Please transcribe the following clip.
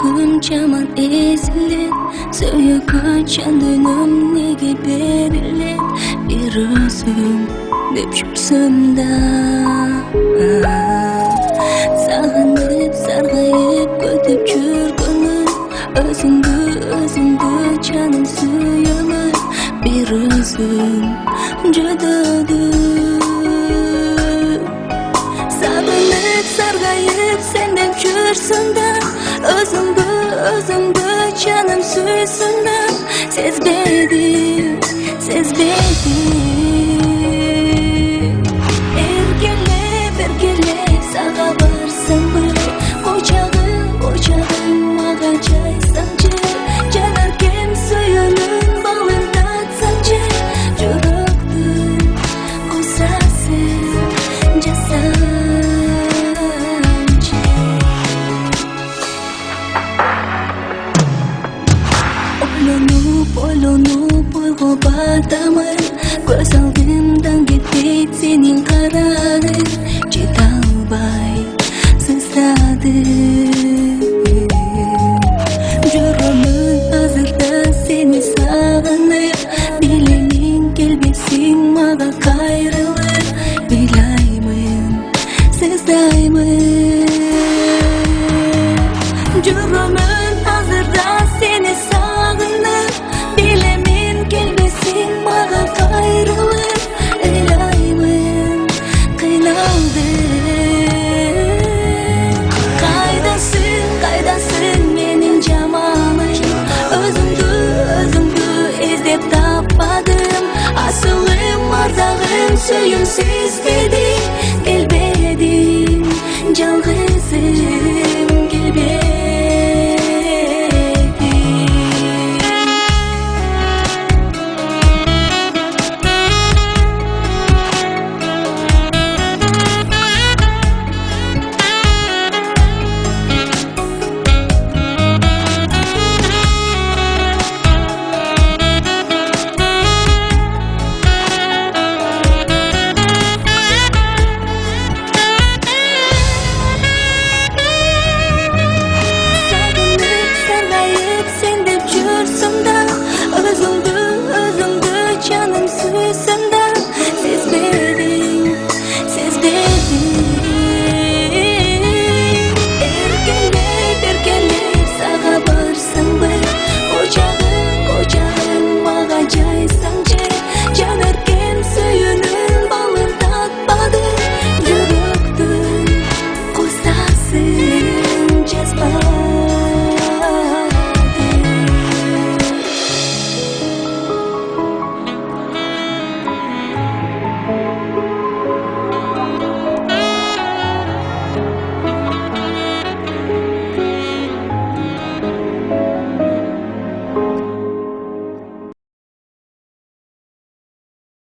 Жүрөгүм жаман эзилет, сүйүүгө жандыным неге берилет, бир өзүм деп жүрсөм да. Сагынып, саргайып көтүп жүргөнүм, өзүңдү жаным сүйөмүн, бир өзүм жөдөгүм. Сагынып, саргайып сен деп жүрсөм да, özüngü canım suysun da, sezmedim. Ergele sağa varsın bir, ocağım mağa caysancı, janarkem suyunun balın tatsancı, жүрөктүн кусасын жасанчы. Ойлонуп ойго батамын, көз алдымдан кетпейт сенин карагың, жете албай сыздадым. Жүрөмүн азырда сени сагынып, билемин келбесиң мага кайрылып, ыйлаймын, сыздаймын. Жүрөмүн азырда сени сагынып, билемин келбесиң мага кайрылып, ыйлаймын, кыйналдым. Кайдасың менин жаманым, өзүңдү издеп таппадым, асылым ардагым сүйүүсүз